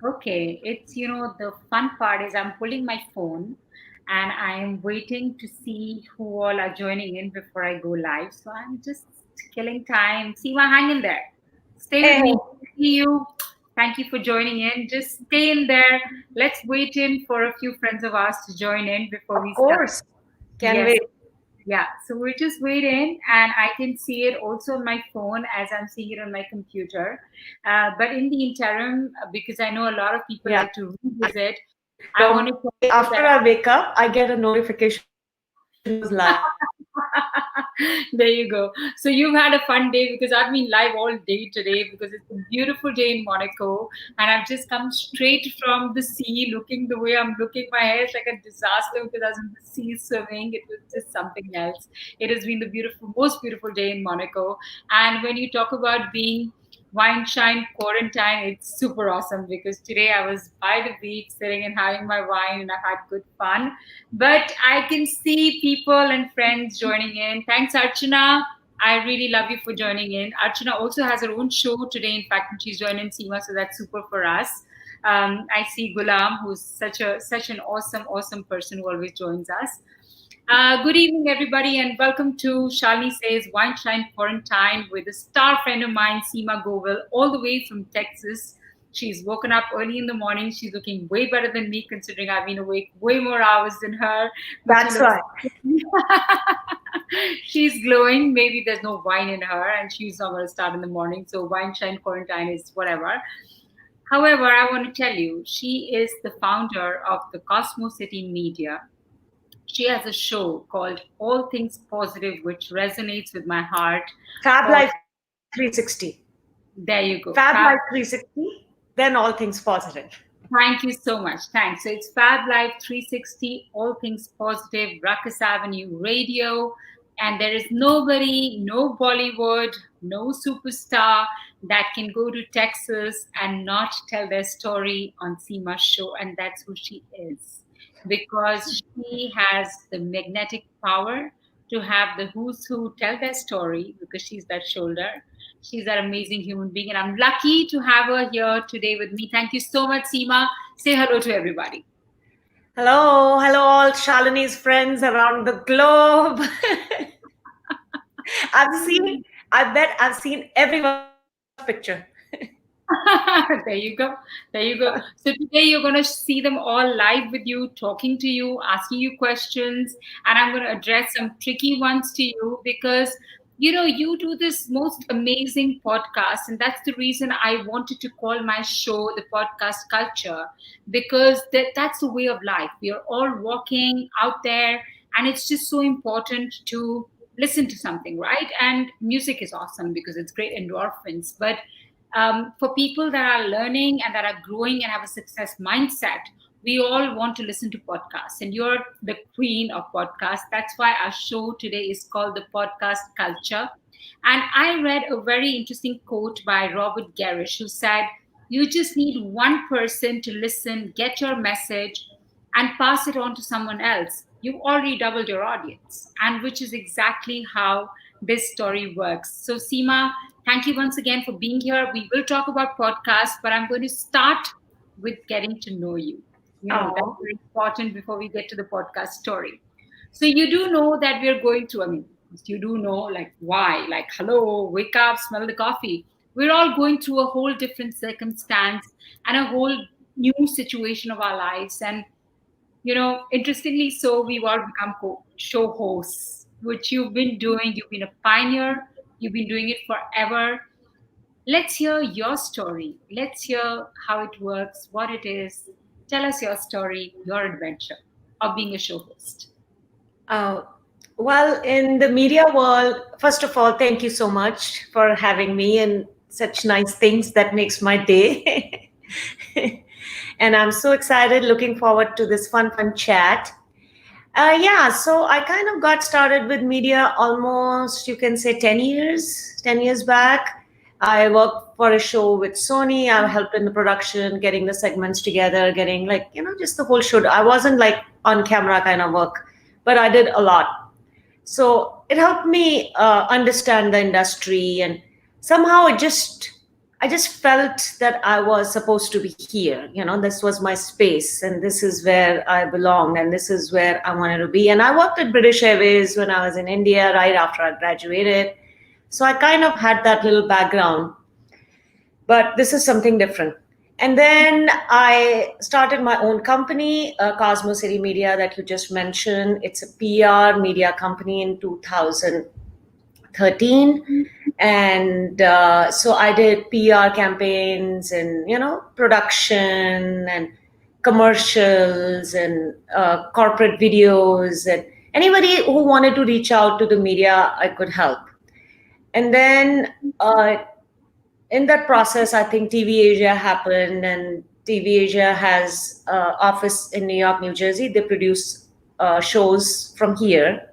Okay, the fun part is I'm pulling my phone and I'm waiting to see who all are joining in before I go live. So I'm just killing time. Seema, hang in there. Stay with Hey, me. See you. Thank you for joining in. Just stay in there. Let's wait in for a few friends of ours to join in before of we start. course. Can Yes. wait. Yeah, so we're just waiting, and I can see it also on my phone as I'm seeing it on my computer. But in the interim, because I know a lot of people Yeah. like to revisit, I want to Normally, tell after you I that. wake up, I get a notification that Seema's live. There you go. So you've had a fun day because I've been live all day today because it's a beautiful day in Monaco, and I've just come straight from the sea, looking the way I'm looking. My hair is like a disaster because I was in the sea swimming. It was just something else. It has been the most beautiful day in Monaco. And when you talk about being WineShineQuarantine, it's super awesome because today I was by the beach sitting and having my wine and I had good fun. But I can see people and friends joining in. Thanks, Archana. I really love you for joining in. Archana also has her own show today, in fact, and she's joining Seema, so that's super for us. I see Gulam, who's such an awesome person who always joins us. Good evening, everybody, and welcome to ShaliniSays Wine Shine Quarantine with a star friend of mine, Seema Govil, all the way from Texas. She's woken up early in the morning. She's looking way better than me, considering I've been awake way more hours than her. But she That's looks. right. She's glowing. Maybe there's no wine in her, and she's not going to start in the morning. So Wine Shine Quarantine is whatever. However, I want to tell you, she is the founder of the Cosmo City Media. She has a show called All Things Positive, which resonates with my heart. Fab For Life 360. There you Fab go. Life 360, then all things positive. Thank you so much. Thanks. So it's Fab Life 360, All Things Positive, Ruckus Avenue Radio. And there is nobody, no Bollywood, no superstar that can go to Texas and not tell their story on Seema's show. And that's who she is. Because she has the magnetic power to have the who's who tell their story because she's that shoulder. She's that amazing human being, and I'm lucky to have her here today with me. Thank you so much, Seema. Say hello to everybody. Hello, all Shalini's friends around the globe. I've seen, I bet I've seen everyone's picture. There you go. There you go. So today you're going to see them all live with you, talking to you, asking you questions, and I'm going to address some tricky ones to you because you do this most amazing podcast, and that's the reason I wanted to call my show the podcast culture because that's the way of life. We are all walking out there, and it's just so important to listen to something, right? And music is awesome because it's great endorphins, but for people that are learning and that are growing and have a success mindset, we all want to listen to podcasts. And you're the queen of podcasts. That's why our show today is called The Podcast Culture. And I read a very interesting quote by Robert Garish who said, "You just need one person to listen, get your message, and pass it on to someone else. You've already doubled your audience." And which is exactly how this story works. So, Seema, thank you once again for being here. We will talk about podcasts, but I'm going to start with getting to know you. That's Oh, very important before we get to the podcast story. So you do know that we're going through, I mean, you do know like why, like, hello, wake up, smell the coffee. We're all going through a whole different circumstance and a whole new situation of our lives. And interestingly, so we've all become show hosts, which you've been doing. You've been a pioneer. You've been doing it forever. Let's hear your story. Let's hear how it works, what it is. Tell us your story, your adventure of being a show host. uh, well, in the media world, first of all, thank you so much for having me and such nice things that makes my day. And I'm so excited, looking forward to this fun chat. Yeah, so I kind of got started with media almost, you can say 10 years back. I worked for a show with Sony. I helped in the production, getting the segments together, getting like, just the whole shoot. I wasn't like on camera kind of work, but I did a lot. So it helped me understand the industry, and somehow it just I just felt that I was supposed to be here. This was my space, and this is where I belonged, and this is where I wanted to be. And I worked at British Airways when I was in India right after I graduated. So I kind of had that little background, but this is something different. And then I started my own company, Cosmo City Media, that you just mentioned. It's a PR media company in 2013. And so I did PR campaigns and, production and commercials and corporate videos. And anybody who wanted to reach out to the media, I could help. And then in that process, I think TV Asia happened, and TV Asia has office in New York, New Jersey. They produce shows from here,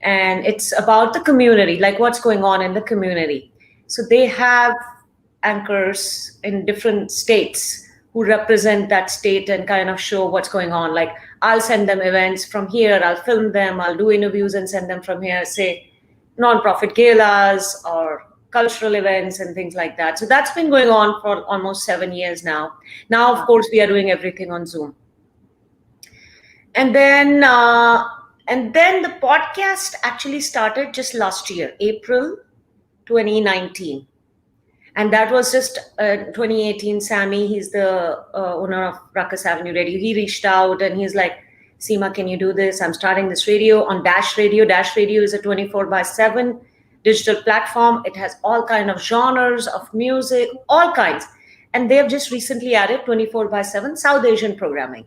and it's about the community, like what's going on in the community. So they have anchors in different states who represent that state and kind of show what's going on. Like I'll send them events from here, I'll film them, I'll do interviews and send them from here, say nonprofit galas or cultural events and things like that. So that's been going on for almost 7 years now. Now, of course, we are doing everything on Zoom. And then the podcast actually started just last year, April 2019. And that was just 2018. Sammy, he's the owner of Ruckus Avenue Radio. He reached out and he's like, Seema, can you do this? I'm starting this radio on Dash Radio. Dash Radio is a 24/7 digital platform. It has all kind of genres of music, all kinds. And they have just recently added 24/7 South Asian programming.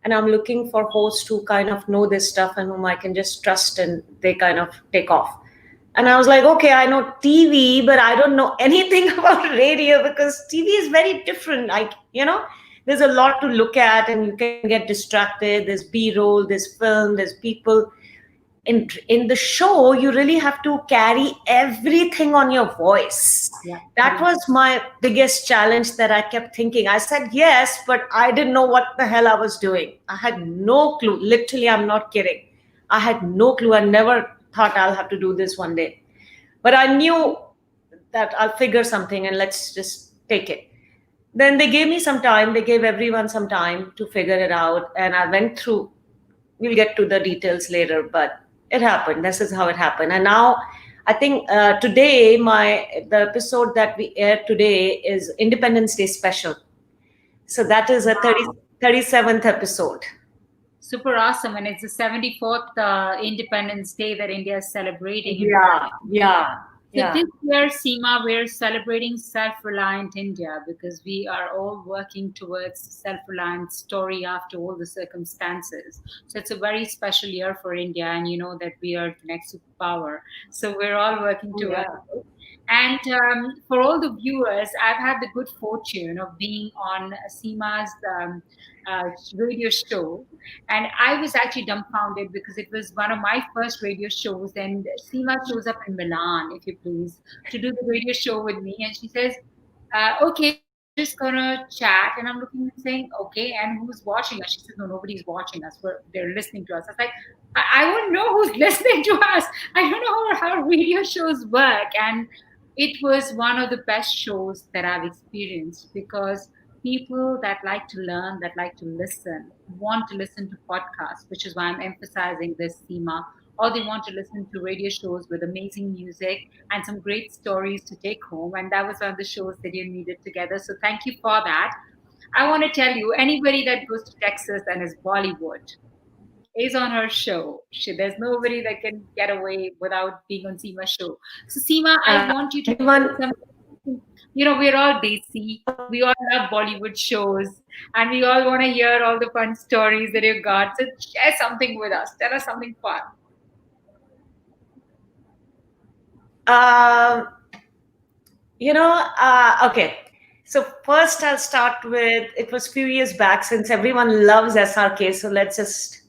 And I'm looking for hosts who kind of know this stuff and whom I can just trust, and they kind of take off. And I was like, okay, I know TV, but I don't know anything about radio because TV is very different. Like, there's a lot to look at and you can get distracted. There's B-roll, there's film, there's people. In the show, you really have to carry everything on your voice. Yeah. That was my biggest challenge that I kept thinking. I said yes, but I didn't know what the hell I was doing. I had no clue. Literally, I'm not kidding. I had no clue. I never thought I'll have to do this one day. But I knew that I'll figure something and let's just take it. Then they gave me some time. They gave everyone some time to figure it out. And I went through, we'll get to the details later, but it happened. This is how it happened. And now I think today, the episode that we aired today is Independence Day special. So that is a 37th episode. Super awesome. And it's the 74th Independence Day that India is celebrating. Yeah. So this year, Seema, we're celebrating self-reliant India because we are all working towards self-reliant story after all the circumstances. So it's a very special year for India, and you know that we are the next superpower. So we're all working towards it. And for all the viewers, I've had the good fortune of being on Seema's radio show. And I was actually dumbfounded because it was one of my first radio shows. And Seema shows up in Milan, if you please, to do the radio show with me. And she says, okay, we're just going to chat. And I'm looking and saying, okay, and who's watching us? She says, no, nobody's watching us. They're listening to us. I was like, I wouldn't know who's listening to us. I don't know how radio shows work. And it was one of the best shows that I've experienced because people that like to learn, that like to listen, want to listen to podcasts, which is why I'm emphasizing this, Seema, or they want to listen to radio shows with amazing music and some great stories to take home. And that was one of the shows that you needed together. So thank you for that. I want to tell you, anybody that goes to Texas and is Bollywood is on her show. There's nobody that can get away without being on Seema's show. So Seema, I want you to we're all Desi. We all love Bollywood shows and we all want to hear all the fun stories that you've got. So share something with us. Tell us something fun. Okay. So first I'll start with, it was a few years back since everyone loves SRK. So let's just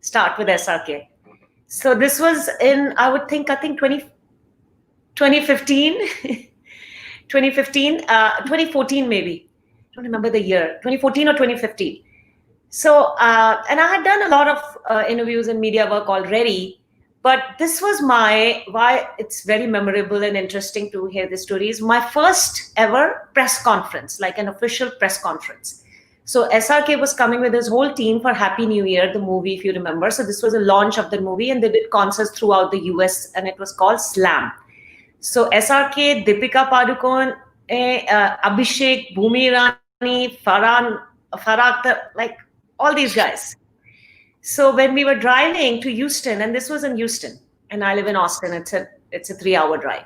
start with SRK. So this was in, I think 2015, 2014 maybe. I don't remember the year, 2014 or 2015. So, and I had done a lot of interviews and media work already, But this was why it's very memorable and interesting to hear the stories. My first ever press conference, like an official press conference. So SRK was coming with his whole team for Happy New Year, the movie, if you remember. So this was a launch of the movie, and they did concerts throughout the US, and it was called Slam. So SRK, Deepika Padukone, Abhishek, Bhumi Irani, Farhan, like all these guys. So when we were driving to Houston, and this was in Houston, and I live in Austin, it's a 3-hour drive.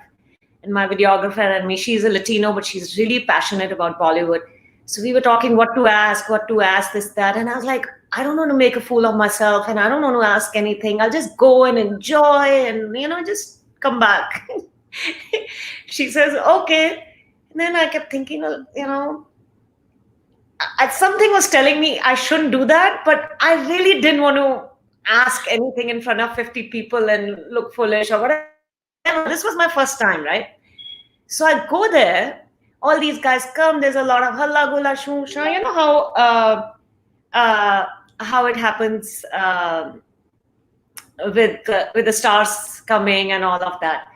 And my videographer and me, she's a Latino, but she's really passionate about Bollywood. So we were talking what to ask, this, that. And I was like, I don't want to make a fool of myself, and I don't want to ask anything. I'll just go and enjoy and, just come back. She says, okay. And then I kept thinking, something was telling me I shouldn't do that, but I really didn't want to ask anything in front of 50 people and look foolish or whatever. This was my first time, right? So I go there, all these guys come, there's a lot of halla gula shoo sha, how it happens with the stars coming and all of that.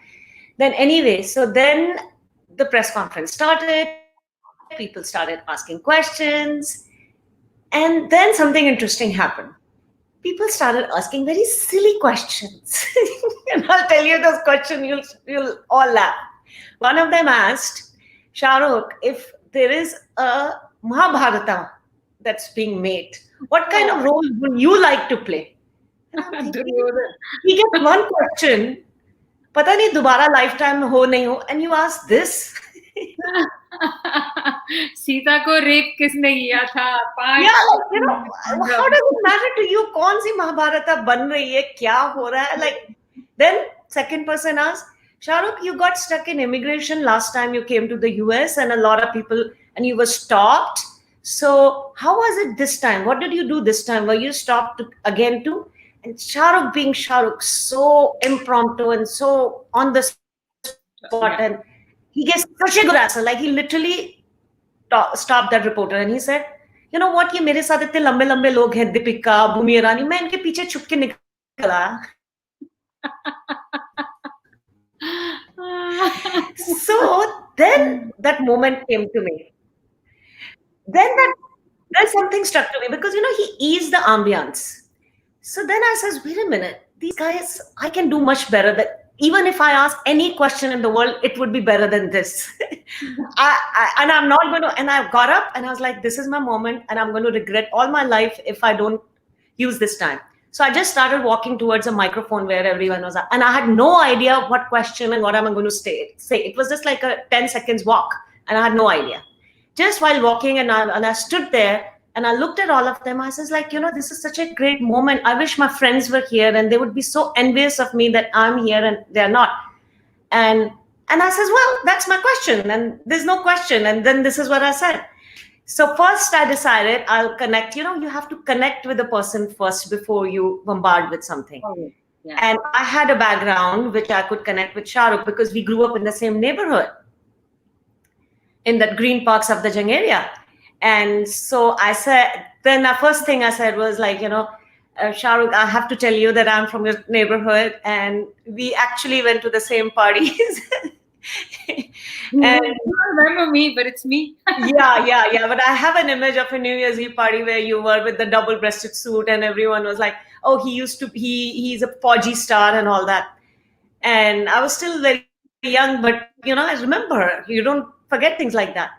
Then anyway, so then the press conference started, people started asking questions, and then something interesting happened. People started asking very silly questions. And I'll tell you those questions, you'll all laugh. One of them asked, Shahrukh, if there is a Mahabharata that's being made, what kind of role would you like to play? He gets one question, pata nahi dobara lifetime ho nahi ho, and you ask this. Sita को rape किसने किया था? How does it matter to you? कौन सी महाभारत बन रही है? क्या हो रहा है? Like, then second person asked, Shahrukh, you got stuck in immigration last time you came to the US, and a lot of people, and you were stopped. So how was it this time? What did you do this time? Were you stopped again too? And Shahrukh, being Shahrukh, so impromptu and so on the spot, and he gets such a good answer. Like, he literally stopped that reporter and he said, you know what, ये मेरे साथ इतने लंबे लंबे लोग हैं, दीपिका, भूमि ईरानी, मैं इनके पीछे छुप के निकला. So then that moment came to me. Then something struck to me, because he eased the ambience. So then I says, wait a minute, these guys, I can do much better. That even if I ask any question in the world, it would be better than this. And I'm not going to. And I got up and I was like, this is my moment, and I'm going to regret all my life if I don't use this time. So I just started walking towards a microphone where everyone was at, and I had no idea what question and what am I going to say. It was just like a 10 seconds walk, and I had no idea. Just while walking, and I stood there and I looked at all of them. I says, like, this is such a great moment. I wish my friends were here, and they would be so envious of me that I'm here and they're not. And I says, well, that's my question, and there's no question. And then this is what I said. So first I decided I'll connect. You have to connect with the person first before you bombard with something. Oh, yeah. And I had a background which I could connect with Shahrukh, because we grew up in the same neighborhood, in that Green Park Safdarjung area. And so I said, then the first thing I said was like, Shahrukh, I have to tell you that I'm from your neighborhood, and we actually went to the same parties. And you don't remember me, but it's me. yeah. But I have an image of a New Year's Eve party where you were with the double-breasted suit, and everyone was like, oh, he's a podgy star and all that. And I was still very young, but I remember. You don't forget things like that.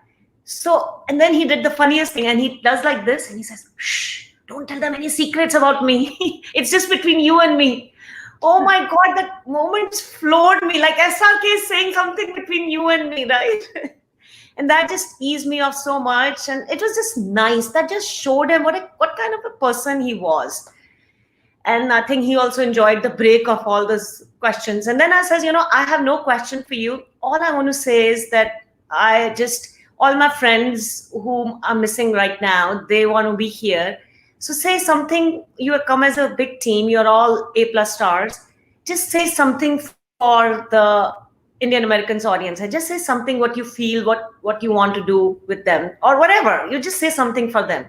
So, and then he did the funniest thing, and he does like this, and he says, shh, don't tell them any secrets about me. It's just between you and me. Oh my God, that moment floored me. Like, SRK is saying something between you and me, right? And that just eased me off so much. And it was just nice. That just showed him what kind of a person he was. And I think he also enjoyed the break of all those questions. And then I says, I have no question for you. All I want to say is that all my friends whom I'm missing right now, they want to be here. So say something. You have come as a big team. You're all A+ stars. Just say something for the Indian Americans audience. And just say something, what you feel, what you want to do with them, or whatever. You just say something for them.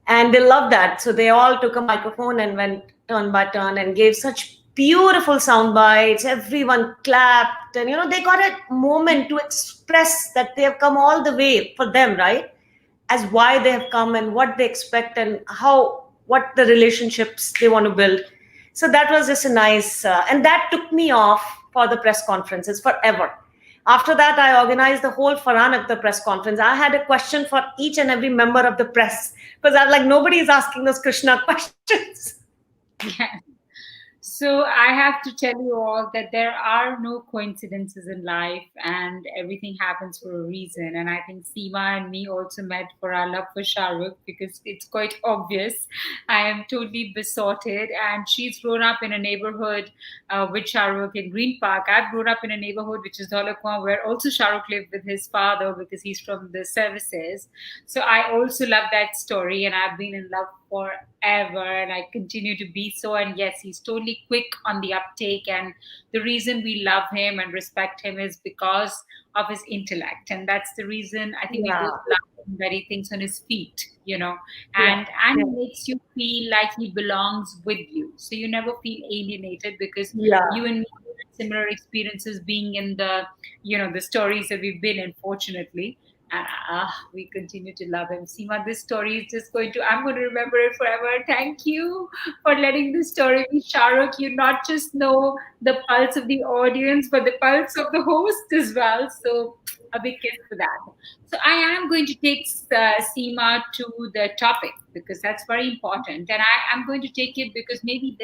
And they loved that. So they all took a microphone and went turn by turn and gave such beautiful sound bites. Everyone clapped, and they got a moment to express that they have come all the way for them, right? As why they have come and what they expect and what the relationships they want to build. So that was just a nice, and that took me off for the press conferences forever. After that, I organized the whole Farhan Akhtar press conference. I had a question for each and every member of the press because I was like, nobody is asking those Krishna questions. Yeah. So I have to tell you all that there are no coincidences in life and everything happens for a reason. And I think Seema and me also met for our love for Shahrukh because it's quite obvious. I am totally besotted and she's grown up in a neighborhood with Shahrukh in Green Park. I've grown up in a neighborhood which is Dholakwan where also Shahrukh lived with his father because he's from the services. So I also love that story and I've been in love forever and I continue to be so. And yes, he's totally quick on the uptake. And the reason we love him and respect him is because of his intellect. And that's the reason I think we Yeah, both love him that he thinks on his feet, yeah, and yeah, he makes you feel like he belongs with you. So you never feel alienated because yeah, you and me had similar experiences being in the stories that we've been in, fortunately. We continue to love him. Seema, this story is just I'm going to remember it forever. Thank you for letting this story be. Shahrukh, you not just know the pulse of the audience, but the pulse of the host as well. So, a big kiss for that. So, I am going to take Seema to the topic because that's very important. And I am going to take it because maybe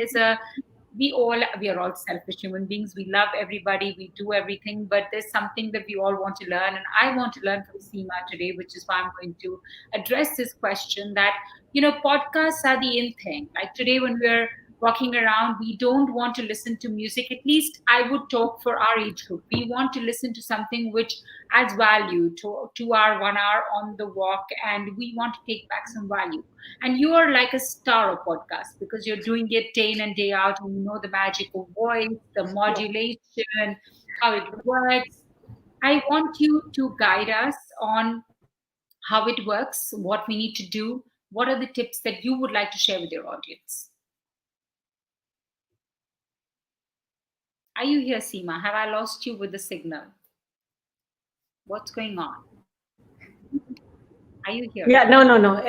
we are all selfish human beings. We love everybody, we do everything, but there's something that we all want to learn, and I want to learn from Seema today, which is why I'm going to address this question that podcasts are the in thing. Like today when we're walking around, we don't want to listen to music. At least I would talk for our age group. We want to listen to something which adds value to our 1 hour on the walk, and we want to take back some value. And you are like a star of podcast because you're doing it day in and day out, and you know the magic of voice, the modulation, how it works. I want you to guide us on how it works, what we need to do. What are the tips that you would like to share with your audience? Are you here, Seema? Have I lost you with the signal? What's going on? Are you here? yeah. No, no, no.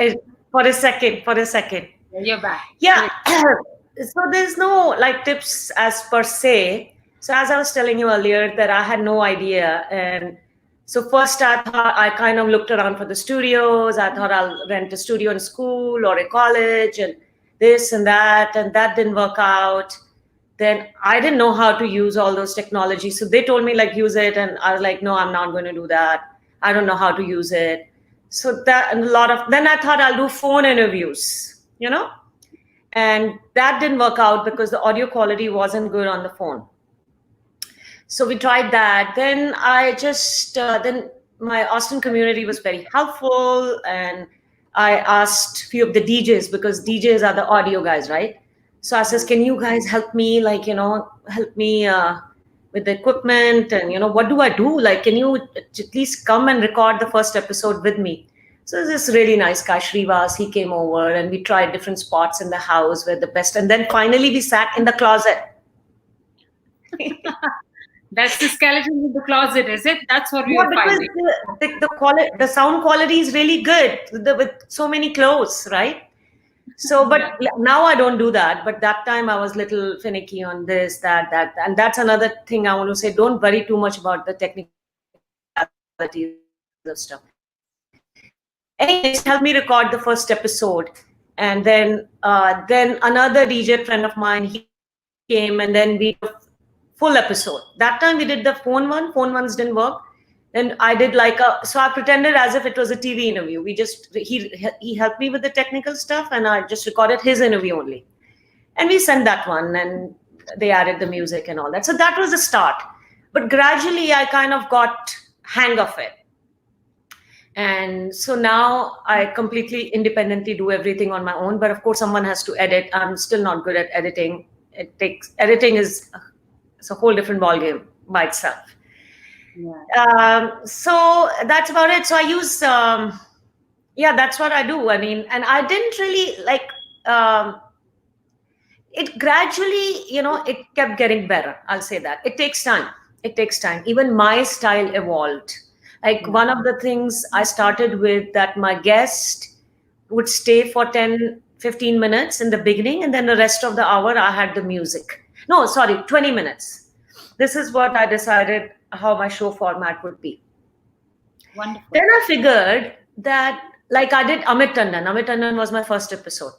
For a second, for a second. You're back. Yeah. Great. So there's no like tips as per se. So as I was telling you earlier that I had no idea. And so first I thought I kind of looked around for the studios. I thought I'll rent a studio in school or a college and this and that didn't work out. Then I didn't know how to use all those technologies. So they told me like use it. And I was like, no, I'm not going to do that. I don't know how to use it. So that and a lot of then I thought I'll do phone interviews. And that didn't work out because the audio quality wasn't good on the phone. So we tried that. Then I just then my Austin community was very helpful, and I asked few of the DJs because DJs are the audio guys, right? So I says, can you guys help me, like help me with the equipment, and what do I do? Like, can you at least come and record the first episode with me? So this really nice guy, Shrivas, he came over and we tried different spots in the house where the best. And then finally we sat in the closet. That's the skeleton in the closet, is it? That's what we Yeah, were because finding. the sound quality is really good with so many clothes, right? So, but Yeah. now I don't do that. But that time I was little finicky on this, that, and that's another thing I want to say. Don't worry too much about the technicalities of stuff. Anyways, he helped me record the first episode, and then another DJ friend of mine, he came, and then we did a full episode. That time we did the phone one. Phone ones didn't work. Then I did so I pretended as if it was a TV interview. He helped me with the technical stuff, and I just recorded his interview only, and we sent that one, and they added the music and all that. So that was the start. But gradually, I kind of got hang of it. And so now I completely independently do everything on my own. But of course, someone has to edit. I'm still not good at editing. Editing is it's a whole different ballgame by itself. Yeah. So that's about it. So I use, yeah, that's what I do. I mean, and I didn't really like, it gradually, it kept getting better. I'll say that. It takes time. It takes time. Even my style evolved. Like, Yeah. one of the things I started with, that my guest would stay for 10-15 minutes in the beginning, and then the rest of the hour I had the music. No, sorry, 20 minutes. This is what I decided how my show format would be. Then Wonderful. I figured that, like, I did Amit Tandon. Amit Tandon was my first episode.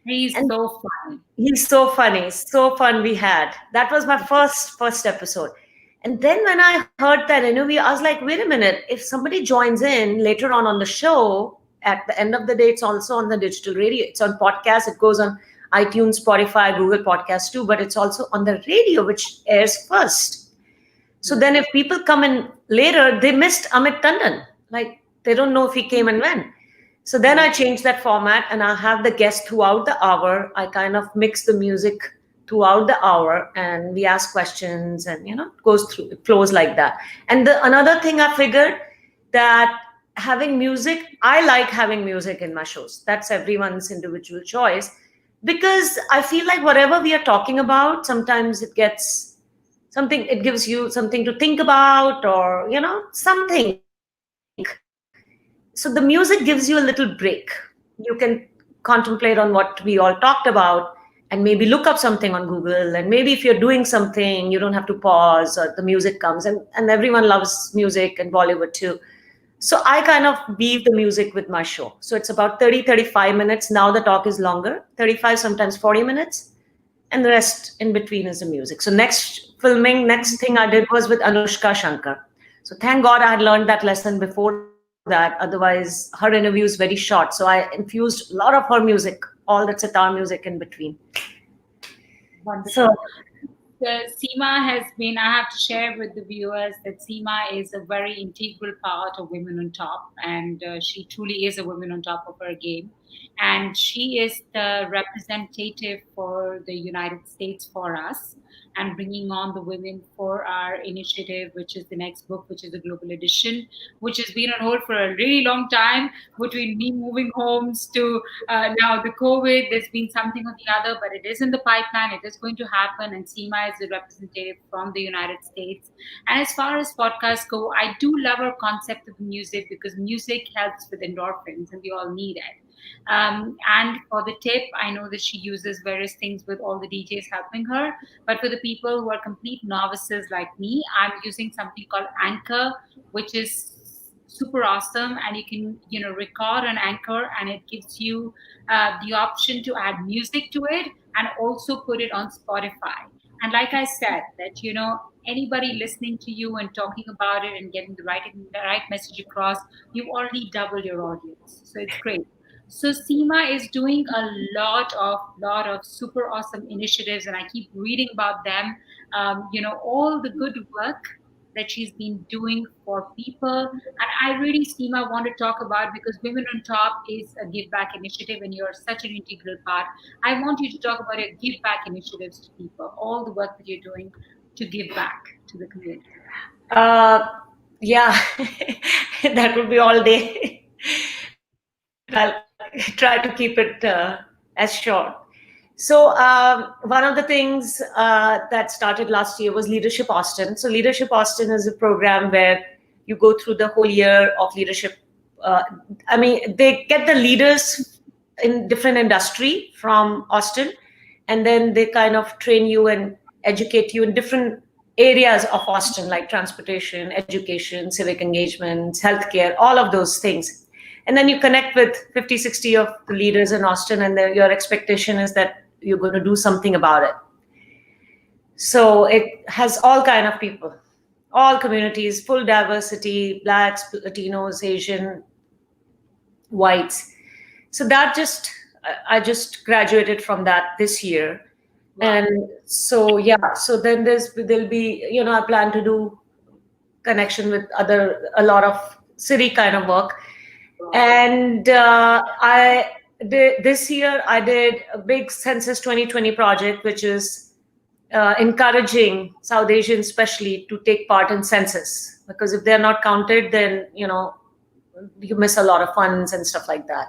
He's And so funny. he's so funny, so fun we had. That was my first episode. And then when I heard that interview, I was like, wait a minute, if somebody joins in later on the show, at the end of the day, it's also on the digital radio. It's on podcast, it goes on iTunes, Spotify, Google Podcasts too, but it's also on the radio, which airs first. So Yes. then if people come in later, they missed Amit Tandon. Like, they don't know if he came and when. So then I Yes. changed that format, and I have the guest throughout the hour. I kind of mix the music throughout the hour, and we ask questions, and it goes through, it flows like that. And another thing I figured, that having music, I like having music in my shows. That's everyone's individual choice, because I feel like whatever we are talking about, sometimes it gets something, it gives you something to think about, or something. So the music gives you a little break. You can contemplate on what we all talked about, and maybe look up something on Google. And maybe if you're doing something, you don't have to pause, or the music comes. And everyone loves music, and Bollywood too. So I kind of weave the music with my show. So it's about 30-35 minutes. Now the talk is longer, 35, sometimes 40 minutes. And the rest in between is the music. So next thing I did was with Anushka Shankar. So thank God I had learned that lesson before that. Otherwise, her interview is very short. So I infused a lot of her music, all the sitar music in between. So Wonderful. Seema has been, I have to share with the viewers that Seema is a very integral part of Women on Top, and she truly is a woman on top of her game. And she is the representative for the United States for us, and bringing on the women for our initiative, which is the next book, which is the Global Edition, which has been on hold for a really long time, between me moving homes to now the COVID. There's been something or the other, but it is in the pipeline. It is going to happen. And Seema is the representative from the United States. And as far as podcasts go, I do love her concept of music, because music helps with endorphins, and we all need it. And for the tip, I know that she uses various things with all the DJs helping her. But for the people who are complete novices like me, I'm using something called Anchor, which is super awesome. And you can, record on Anchor, and it gives you the option to add music to it, and also put it on Spotify. And like I said, that, anybody listening to you and talking about it and getting the right message across, you've already doubled your audience. So it's great. So Seema is doing a lot of super awesome initiatives, and I keep reading about them. All the good work that she's been doing for people. And I really, Seema, want to talk about, because Women on Top is a give back initiative, and you're such an integral part. I want you to talk about your give back initiatives to people, all the work that you're doing to give back to the community. uh, yeah, that would be all day. But I'll try to keep it as short. So one of the things that started last year was Leadership Austin. So Leadership Austin is a program where you go through the whole year of leadership. Uh, I mean, they get the leaders in different industry from Austin, and then they kind of train you and educate you in different areas of Austin, like transportation, education, civic engagement, healthcare, all of those things. And then you connect with 50, 60 of the leaders in Austin, and your expectation is that you're going to do something about it. So it has all kind of people, all communities, full diversity, blacks, Latinos, Asian, whites. So that just, I just graduated from that this year. Wow. And so yeah, so then there'll be, I plan to do connection with a lot of city kind of work. And I did this year, I did a big Census 2020 project, which is encouraging South Asians especially to take part in census, because if they're not counted, then you miss a lot of funds and stuff like that.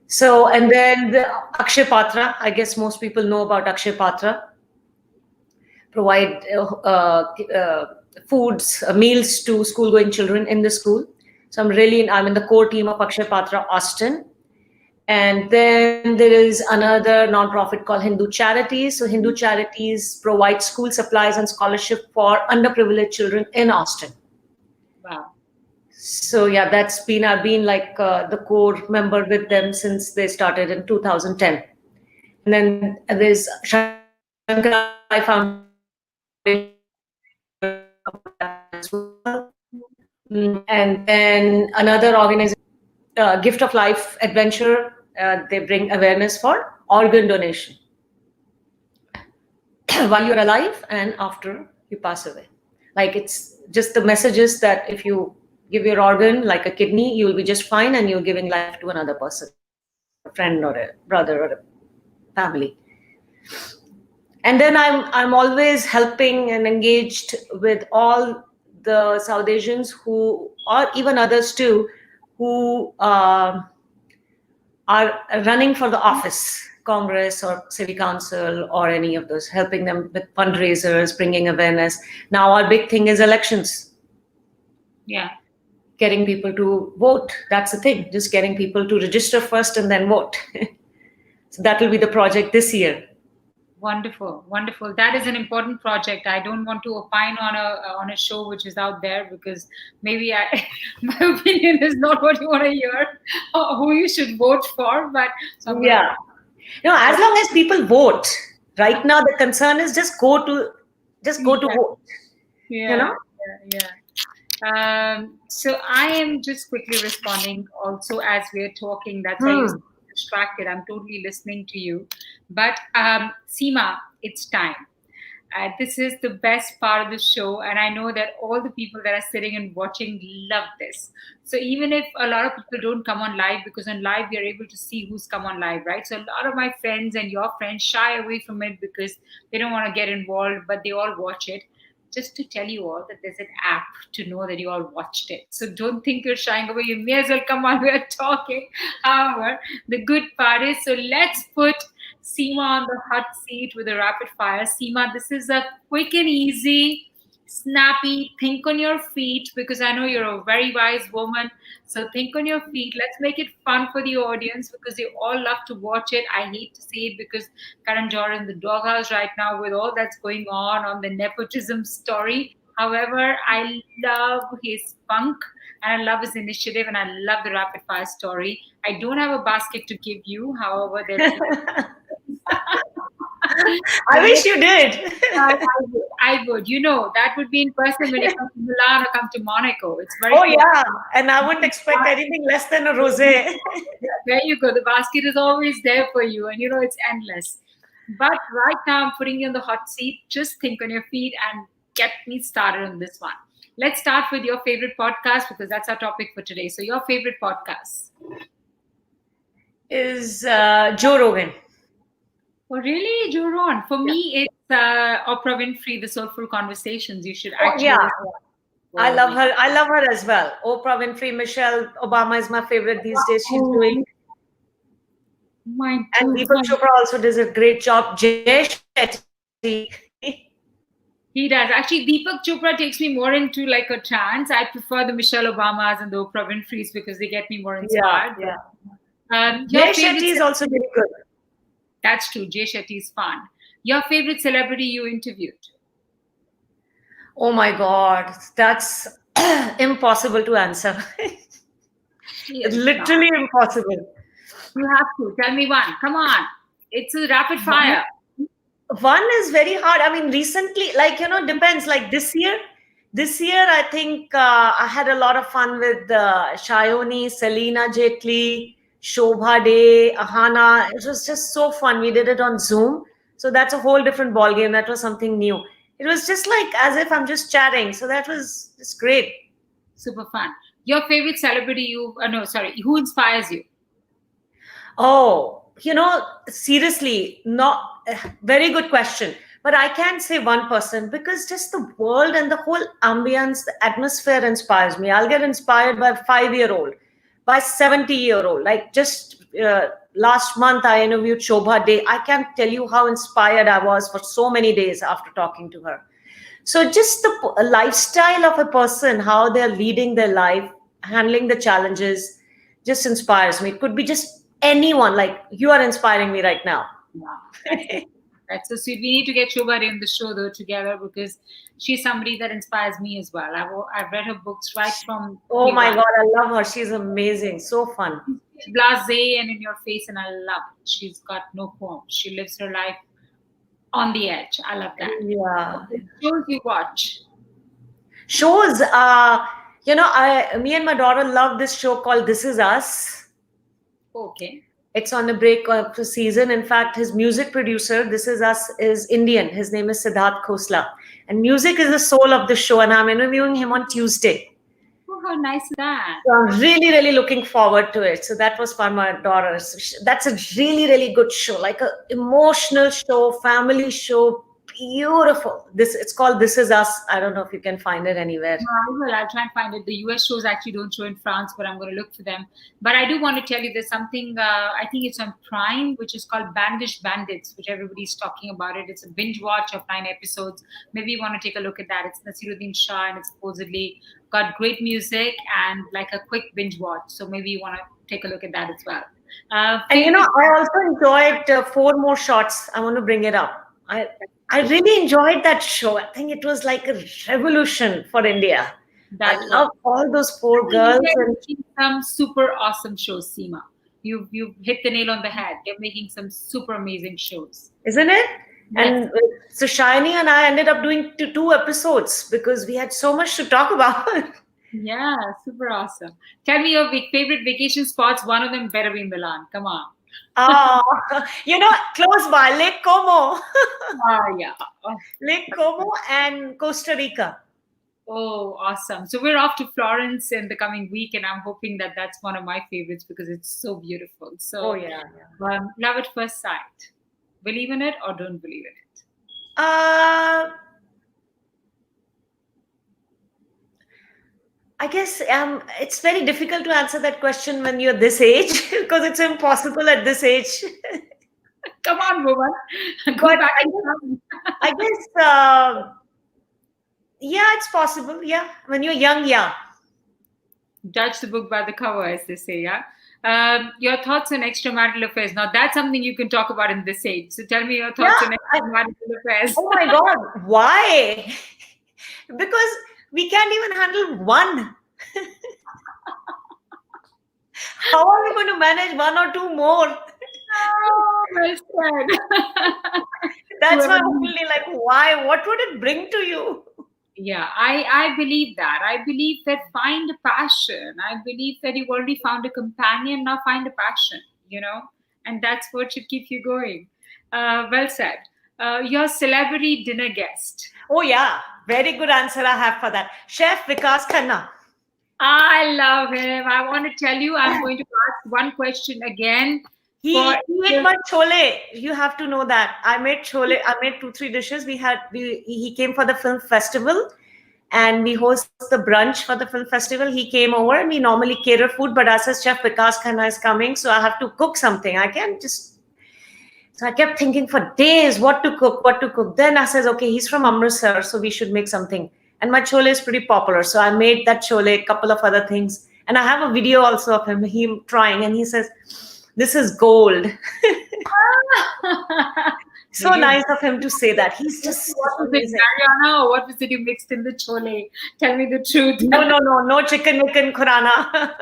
So, and then the Akshay Patra, I guess most people know about Akshay Patra, provide foods, meals to school going children in the school. So I'm in the core team of Akshay Patra Austin. And then there is another nonprofit called Hindu Charities. So Hindu Charities provide school supplies and scholarship for underprivileged children in Austin. Wow. So yeah, I've been like the core member with them since they started in 2010. And then there's Shankar Rai Foundation, as well. And then another organization, Gift of Life Adventure, they bring awareness for organ donation while you're alive and after you pass away. Like it's just the messages that if you give your organ, like a kidney, you'll be just fine and you're giving life to another person, a friend or a brother or a family. And then I'm always helping and engaged with all the South Asians who, or even others too, who are running for the office, Congress or City Council or any of those, helping them with fundraisers, bringing awareness. Now our big thing is elections. Yeah. Getting people to vote. That's the thing. Just getting people to register first and then vote. So that will be the project this year. Wonderful, wonderful. That is an important project. I don't want to opine on a show which is out there because maybe my opinion is not what you want to hear or who you should vote for. But so yeah, as long as people vote. Right now, the concern is just go to vote. Yeah, yeah. So I am just quickly responding also as we're talking. That's why you're distracted. I'm totally listening to you. But Seema, it's time. This is the best part of the show, and I know that all the people that are sitting and watching love this. So even if a lot of people don't come on live, because on live we are able to see who's come on live, right? So a lot of my friends and your friends shy away from it because they don't want to get involved, but they all watch it. Just to tell you all that there's an app to know that you all watched it. So don't think you're shying away. You may as well come on. We're talking. However, the good part is, so let's put Seema on the hot seat with a rapid fire. Seema, this is a quick and easy, snappy, think on your feet, because I know you're a very wise woman. So think on your feet. Let's make it fun for the audience because they all love to watch it. I hate to say it because Karan Johar in the doghouse right now with all that's going on the nepotism story. However, I love his spunk and I love his initiative and I love the rapid fire story. I don't have a basket to give you. However, there's I wish you did. I would. That would be in person when you come to Milan or come to Monaco. It's very close. Yeah. And I wouldn't expect anything less than a rosé. There you go. The basket is always there for you. And it's endless. But right now I'm putting you on the hot seat. Just think on your feet and get me started on this one. Let's start with your favorite podcast because that's our topic for today. So your favorite podcast is Joe Rogan. Oh, really? Joe Rogan. For me, it's Oprah Winfrey, The Soulful Conversations. You should actually. I love her. I love her as well. Oprah Winfrey, Michelle Obama is my favorite these days. She's doing. Mine too. And Deepak Chopra also does a great job. Jay Shetty. He does. Actually, Deepak Chopra takes me more into like a trance. I prefer the Michelle Obamas and the Oprah Winfreys because they get me more inspired. Jay Shetty is also very good. That's true. Jay Shetty is fun. Your favorite celebrity you interviewed? Oh my God. That's impossible to answer. It's literally impossible. You have to. Tell me one. Come on. It's a rapid fire. One is very hard. I mean, recently, depends. Like this year, I think I had a lot of fun with Shayoni, Selena Jetli, Shobha Day, Ahana. It was just so fun. We did it on Zoom. So that's a whole different ballgame. That was something new. It was just like as if I'm just chatting. So that was just great. Super fun. Your favorite celebrity who inspires you? Oh, seriously, not very good question. But I can't say one person because just the world and the whole ambience, the atmosphere inspires me. I'll get inspired by a 5-year-old, by 70-year-old. Like just last month I interviewed Shobha Day. I can't tell you how inspired I was for so many days after talking to her. So just the lifestyle of a person, how they're leading their life, handling the challenges, just inspires me. It could be just anyone. Like you are inspiring me right now. Wow, that's so sweet. We need to get Shobha in the show though together because she's somebody that inspires me as well. I've read her books right from Oh day my one. God, I love her. She's amazing. So fun. Blasé and in your face, and I love it. She's got no qualms. She lives her life on the edge. I love that. Yeah. What shows you watch? Shows, me and my daughter love this show called This Is Us. Okay. It's on the break of the season. In fact, his music producer, This Is Us, is Indian. His name is Siddharth Khosla. And music is the soul of the show. And I'm interviewing him on Tuesday. Oh, how nice is that? So I'm really, really looking forward to it. So that was for my daughter. So that's a really, really good show, like a emotional show, family show, beautiful. It's called This Is Us. I don't know if you can find it anywhere. No, I will. I'll try and find it. The US shows actually don't show in France, but I'm going to look for them. But I do want to tell you there's something, I think it's on Prime, which is called Bandish Bandits, which everybody's talking about it. It's a binge watch of 9 episodes. Maybe you want to take a look at that. It's Nasiruddin Shah and it's supposedly got great music and like a quick binge watch. So maybe you want to take a look at that as well. And I also enjoyed Four More Shots. I want to bring it up. I really enjoyed that show. I think it was like a revolution for India. I love all those four girls. And some super awesome shows, Seema. You've hit the nail on the head. They're making some super amazing shows. Isn't it? Yes. And so Shiny and I ended up doing two episodes because we had so much to talk about. Yeah, super awesome. Tell me your favorite vacation spots. One of them better be in Milan. Come on. Close by Lake Como. Yeah. Lake Como and Costa Rica. Oh, awesome. So we're off to Florence in the coming week, and I'm hoping that that's one of my favorites because it's so beautiful. So, love at first sight. Believe in it or don't believe in it? I guess it's very difficult to answer that question when you're this age because it's impossible at this age. Come on, woman. Go back. I guess, it's possible. Yeah. When you're young, yeah. Judge the book by the cover, as they say, yeah? Your thoughts on extramarital affairs. Now, that's something you can talk about in this age. So tell me your thoughts on extramarital affairs. Oh my God. Why? Because we can't even handle one. How are we going to manage one or two more? Oh, well said. That's why I'm really like, why? What would it bring to you? Yeah, I believe that. I believe that find a passion. I believe that you've already found a companion. Now find a passion, and that's what should keep you going. Well said. Your celebrity dinner guest. Oh, yeah. Very good answer I have for that. Chef Vikas Khanna. I love him. I want to tell you, I'm going to ask one question again. He ate my chole. You have to know that. I made chole. I made 2-3 dishes. He came for the film festival and we host the brunch for the film festival. He came over and we normally cater food, but as Chef Vikas Khanna is coming, so I have to cook something. I can't just... So I kept thinking for days what to cook. Then I says, okay, he's from Amritsar, so we should make something. And my chole is pretty popular. So I made that chole, a couple of other things. And I have a video also of him trying. And he says, this is gold. So nice of him to say that. He's just what was it, Mariana, or what was it you mixed in the chole? Tell me the truth. No chicken khurana.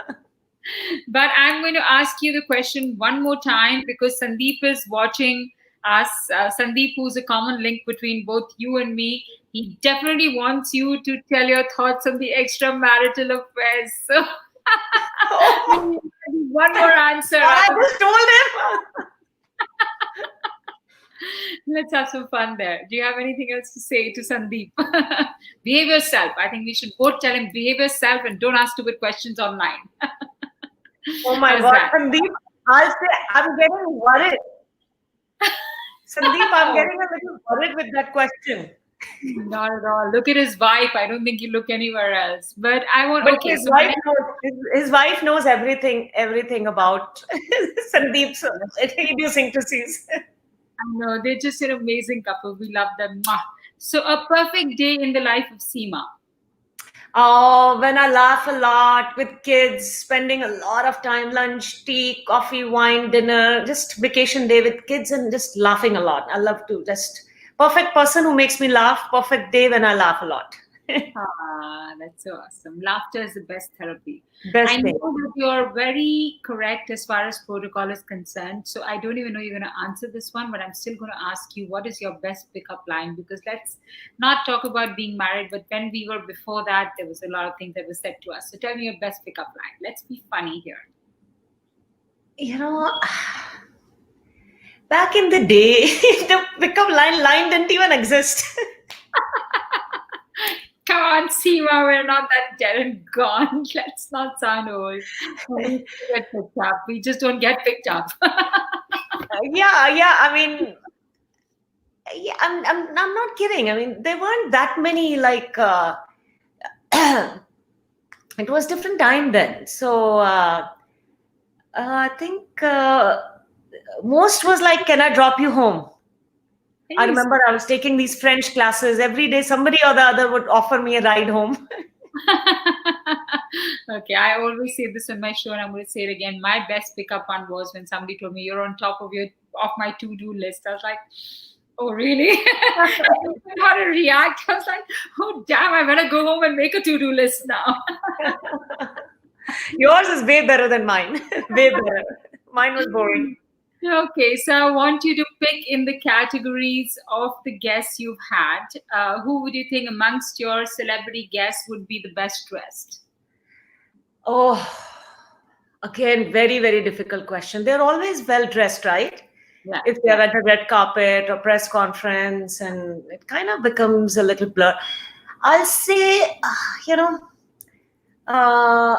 But I'm going to ask you the question one more time because Sandeep is watching us. Sandeep, who's a common link between both you and me, he definitely wants you to tell your thoughts on the extramarital affairs. So, one more answer. I just told him. Let's have some fun there. Do you have anything else to say to Sandeep? Behave yourself. I think we should both tell him behave yourself and don't ask stupid questions online. Oh my God, Sandeep, I'll say I'm getting worried. Sandeep, I'm getting a little worried with that question. Not at all. Look at his wife. I don't think you look anywhere else. But I want, But okay, so my next his wife knows everything about Sandeep's idiosyncrasies. I know they're just an amazing couple. We love them. Mwah. So a perfect day in the life of Seema. Oh, when I laugh a lot with kids, spending a lot of time, lunch, tea, coffee, wine, dinner, just vacation day with kids and just laughing a lot. I love to just perfect person who makes me laugh, perfect day when I laugh a lot. Ah, that's so awesome. Laughter is the best therapy. I Best know day. that you're very correct as far as protocol is concerned. So I don't even know you're going to answer this one, but I'm still going to ask you what is your best pickup line? Because let's not talk about being married, but when we were before that, there was a lot of things that were said to us. So tell me your best pickup line. Let's be funny here. You know, back in the day, the pickup line didn't even exist. Come on, Seema, we're not that dead and gone. Let's not sound old. We get picked up. We just don't get picked up. Yeah. I mean, yeah, I'm not kidding. I mean, there weren't that many like. It was different time then. So I think most was like, "Can I drop you home?" I Nice. remember I was taking these French classes every day. Somebody or the other would offer me a ride home. Okay, I always say this on my show, and I'm going to say it again. My best pickup one was when somebody told me you're on top of my to-do list. I was like, oh really? I didn't know how to react. I was like, oh damn, I better go home and make a to-do list now. Yours is way better than mine. Way better. Mine was boring. Okay, so I want you to pick in the categories of the guests you've had. Who would you think amongst your celebrity guests would be the best dressed? Oh, again, very, very difficult question. They're always well dressed, right? Yeah, If they're at a red carpet or press conference, and it kind of becomes a little blur. I'll say, you know, uh,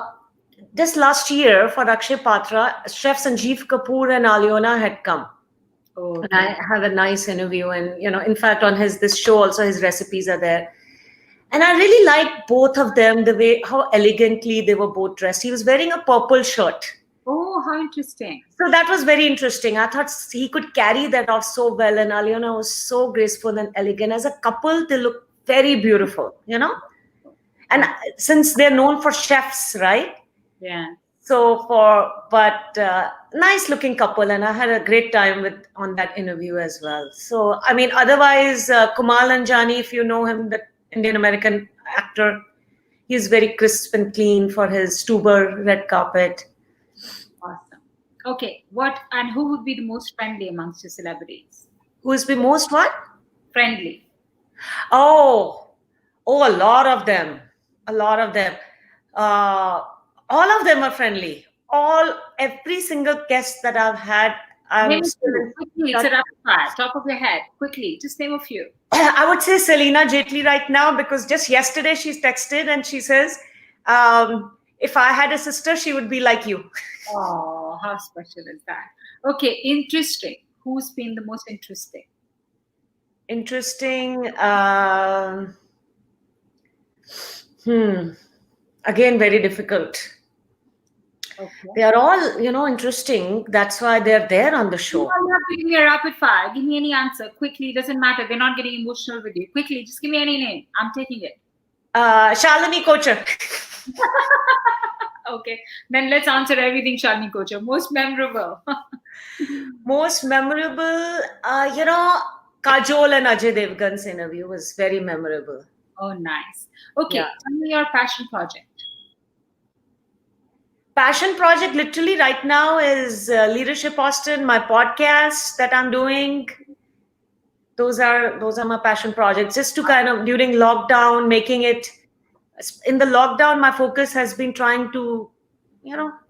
just last year for Akshay Patra, Chef Sanjeev Kapoor and Alyona had come. And okay. I had a nice interview, and in fact, on his this show also his recipes are there. And I really liked both of them, the way how elegantly they were both dressed. He was wearing a purple shirt. Oh, how interesting. So that was very interesting. I thought he could carry that off so well. And Alyona was so graceful and elegant. As a couple, they look very beautiful. And since they're known for chefs, right? Yeah. So but nice looking couple. And I had a great time on that interview as well. So, I mean, otherwise, Kumal Anjani, if you know him, the Indian American actor, he's very crisp and clean for his Stuber red carpet. Awesome. Okay, what and who would be the most friendly amongst your celebrities? Who's the most what? Friendly. Oh, a lot of them. A lot of them. All of them are friendly. Every single guest that I've had, Name I'm a still few. in Quickly, it's a touch. rapid fire. Top of your head. Quickly, just name a few. I would say Selena Jaitley right now, because just yesterday she's texted and she says, if I had a sister, she would be like you. Oh, how special is that? Okay, interesting. Who's been the most interesting? Interesting. Again, very difficult. Okay. They are all, interesting. That's why they're there on the You show. don't have to give me a rapid fire. Give me any answer. Quickly, doesn't matter. They're not getting emotional with you. Quickly, just give me any name. I'm taking it. Shalini Kocher. Okay, then let's answer everything, Shalini Kocher. Most memorable. Most memorable, Kajol and Ajay Devgan's interview was very memorable. Oh, nice. Okay, Yeah. tell me your passion project. Passion project literally right now is Leadership Austin, my podcast that I'm doing. Those are my passion projects. Just to kind of during lockdown, making it in the lockdown, my focus has been trying to,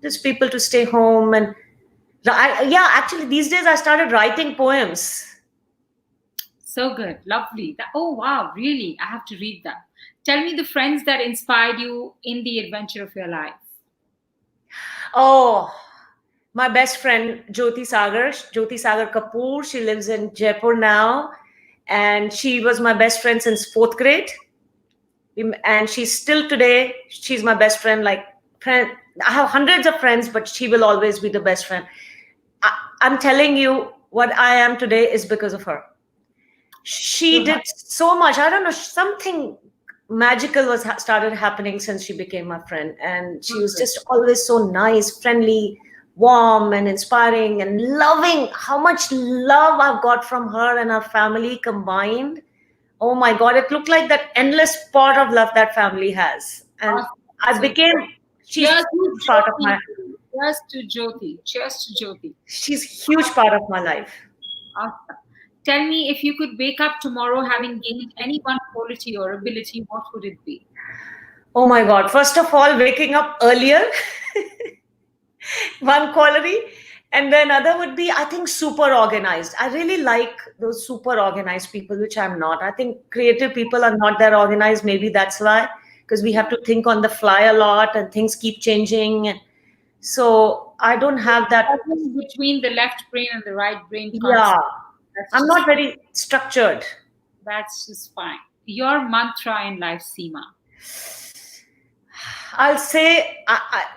just people to stay home. And actually these days I started writing poems. So good, lovely. Oh wow, really? I have to read that. Tell me the friends that inspired you in the adventure of your life. Oh, my best friend Jyoti Sagar Kapoor. She lives in Jaipur now, And she was my best friend since fourth grade. And she's still today, she's my best friend. Like, friend, I have hundreds of friends, but she will always be the best friend. I'm telling you, what I am today is because of her. She So, did so much. I don't know, something magical was started happening since she became my friend, and she was good. just always so nice, friendly, warm, and inspiring, and loving. How much love I've got from her and her family combined. Oh my God, it looked like that endless pot of love that family has. And Awesome. I So, became, she's cheers a to huge part of Jyoti. my, Cheers to Jyoti. Cheers to Jyoti. she's a huge part of my life. Awesome. Tell me, if you could wake up tomorrow having gained any one quality or ability, what would it be? Oh my God. First of all, waking up earlier, one quality. And then other would be, I think, super organized. I really like those super organized people, which I'm not. I think creative people are not that organized. Maybe that's why, because we have to think on the fly a lot and things keep changing. And so I don't have that. Between the left brain and the right brain Yeah, concept. That's I'm just not very structured. fine. Your mantra in life, Seema. I'll say,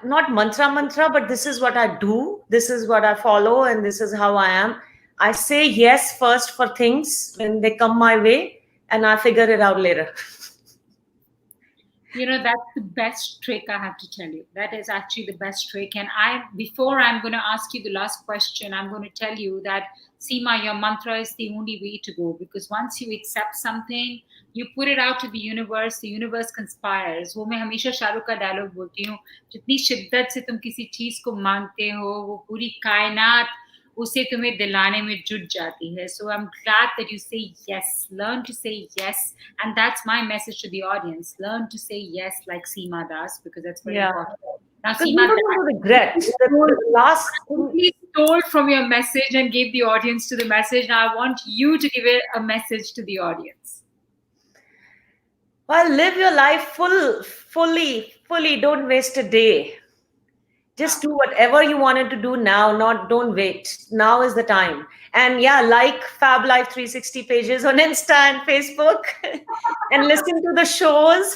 not mantra, but this is what I do. This is what I follow, and this is how I am. I say yes first for things when they come my way, and I figure it out later. That's the best trick, I have to tell you. That is actually the best trick. And before I'm going to ask you the last question, I'm going to tell you that, Seema, your mantra is the only way to go, because once you accept something, you put it out to the universe conspires. वो मैं हमेशा शाहरुख का dialogue बोलती हूँ, जितनी शिद्दत से तुम किसी चीज को मांगते हो, वो पूरी कायनात उसे तुम्हें दिलाने में जुट जाती है. So I'm glad that you say yes. Learn to say yes. And that's my message to the audience. Learn to say yes like Seema does, because that's very Yeah, important. Now, because you Seema, don't want to regret. The last thing, totally stole from your message and gave the audience to the message. Now I want you to give it a message to the audience. well, live your life fully. Don't waste a day. Just do whatever you wanted to do now, not don't wait. Now is the time. And yeah, like Fablife 360 pages on Insta and Facebook and listen to the shows.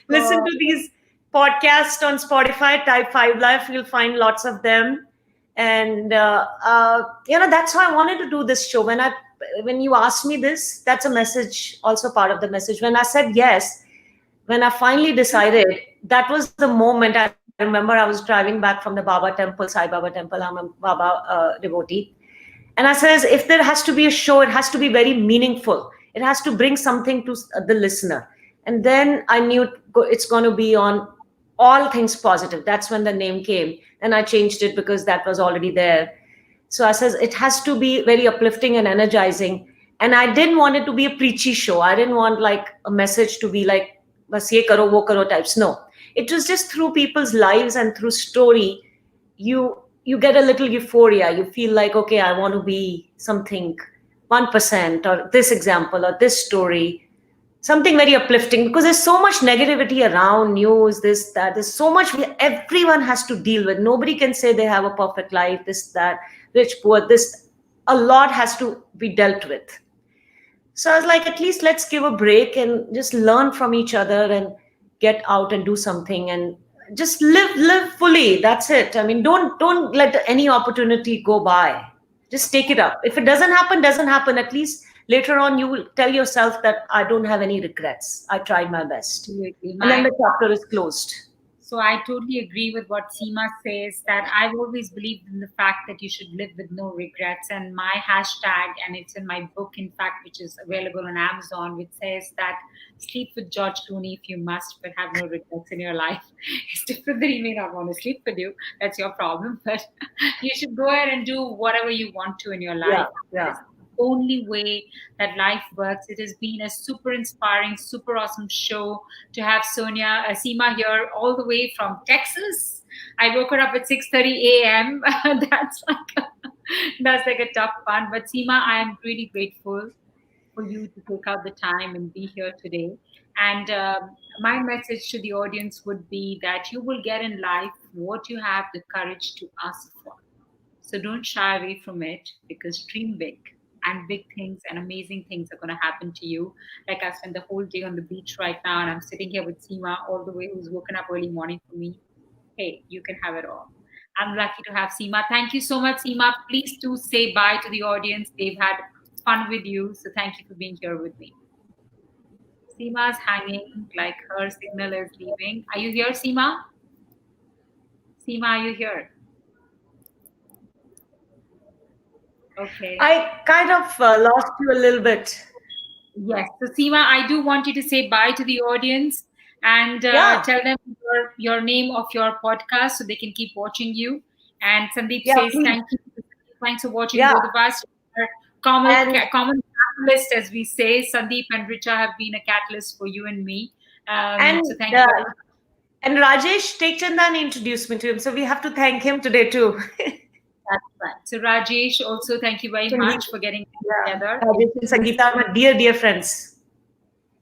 Listen So, to these podcasts on Spotify, type Fablife, you'll find lots of them. And that's why I wanted to do this show. When you asked me this, that's a message, also part of the message. When I said yes, when I finally decided, that was the moment. I remember I was driving back from the Baba temple, Sai Baba temple. I'm a Baba devotee. And I says, if there has to be a show, it has to be very meaningful. It has to bring something to the listener. And then I knew it's going to be on all things positive. That's when the name came. And I changed it because that was already there. So I says, it has to be very uplifting and energizing. And I didn't want it to be a preachy show. I didn't want like a message to be like, bas ye karo, wo karo types. No, it was just through people's lives and through story, you get a little euphoria. You feel like, okay, I want to be something 1%, or this example, or this story, something very uplifting, because there's so much negativity around news, this, that. There's so much everyone has to deal with. Nobody can say they have a perfect life, this, that, rich, poor, this. A lot has to be dealt with. So I was like, at least let's give a break and just learn from each other and get out and do something and just live fully. That's it. I mean, don't let any opportunity go by. Just take it up. If it doesn't happen. At least later on you will tell yourself that I don't have any regrets. I tried my best. absolutely. And then the chapter is closed. So I totally agree with what Seema says, that I've always believed in the fact that you should live with no regrets. And my hashtag, and it's in my book, in fact, which is available on Amazon, which says that sleep with George Clooney if you must, but have no regrets in your life. It's different that he may not want to sleep with you. That's your problem. But you should go ahead and do whatever you want to in your Yeah, life. yeah. Only way that life works. It has been a super inspiring, super awesome show to have Seema here, all the way from Texas. I woke her up at 6:30 a.m. That's like a tough one. But Seema, I am really grateful for you to take out the time and be here today. And my message to the audience would be that you will get in life what you have the courage to ask for. So don't shy away from it, because dream big. and big things and amazing things are going to happen to you. Like I spent the whole day on the beach right now, and I'm sitting here with Seema all the way, who's woken up early morning for me. Hey, you can have it all. I'm lucky to have Seema. Thank you so much, Seema. Please do say bye to the audience. They've had fun with you, so thank you for being here with me. Seema's hanging like her signal is leaving. Are you here, Seema? Seema, are you here? Okay. I kind of lost you a little bit. Yes. So, Seema, I do want you to say bye to the audience and Yeah, tell them your name of your podcast so they can keep watching you. And Sandeep yeah, says, please. thank you. Thanks for watching Yeah, both of us. Our and common catalyst, as we say. Sandeep and Richa have been a catalyst for you and me. and So, thank you uh, very much. and Rajesh Tekchandan introduced me to him, so we have to thank him today too. That's right. So, Rajesh, also, thank you very much for getting Yeah, together. Rajesh and Sangeeta are my dear, dear friends.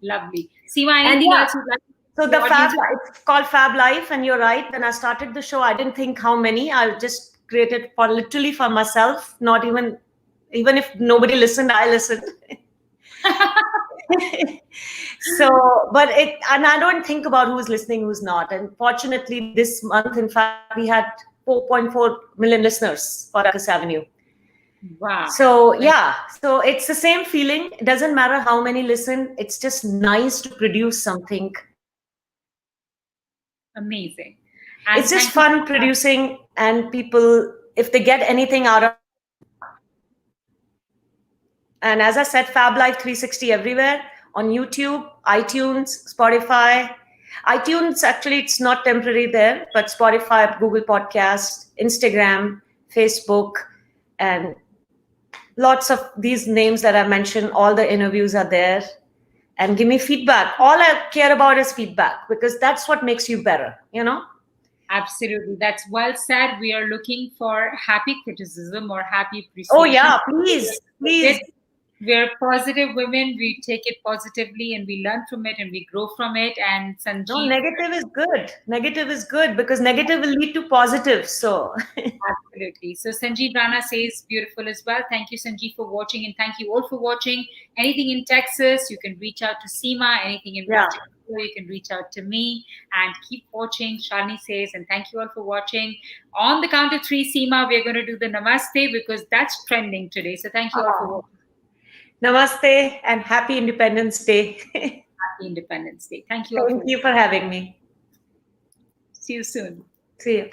Lovely. Seema, And anything yeah, else you'd like to so the the audience? it's called Fab Life, and you're right. When I started the show, I didn't think how many. I just created for literally for myself. Not even if nobody listened, I listened. So, but it, and I don't think about who's listening, who's not. And fortunately, this month, in fact, we had 4.4 million listeners for Ruckus Avenue. Wow. So Like, yeah, so it's the same feeling. It doesn't matter how many listen. It's just nice to produce something. amazing. It's And just thank you fun so much. producing, and people, if they get anything out of. And as I said, Fab Life 360 everywhere on YouTube, iTunes, Spotify. iTunes, actually, it's not temporary there, but Spotify, Google Podcast, Instagram, Facebook, and lots of these names that I mentioned, all the interviews are there. And give me feedback. All I care about is feedback because that's what makes you better, you know? Absolutely. That's well said. We are looking for happy criticism or happy Oh, appreciation. yeah, please, please. We're positive women. We take it positively and we learn from it and we grow from it. And No, Sanjeev, negative is good. Negative is good because negative will lead to positive. So, absolutely. So Sanjeev Rana says beautiful as well. Thank you, Sanjeev, for watching, and thank you all for watching. Anything in Texas, you can reach out to Seema. Anything in yeah. West Africa, you can reach out to me. And keep watching. Shalini says, and thank you all for watching. On the count of three, Seema, we're going to do the Namaste because that's trending today. So thank you all for Oh, watching. namaste and happy Independence Day. Happy Independence Day. Thank you all for Thank you watching. for having me. See you soon. See you.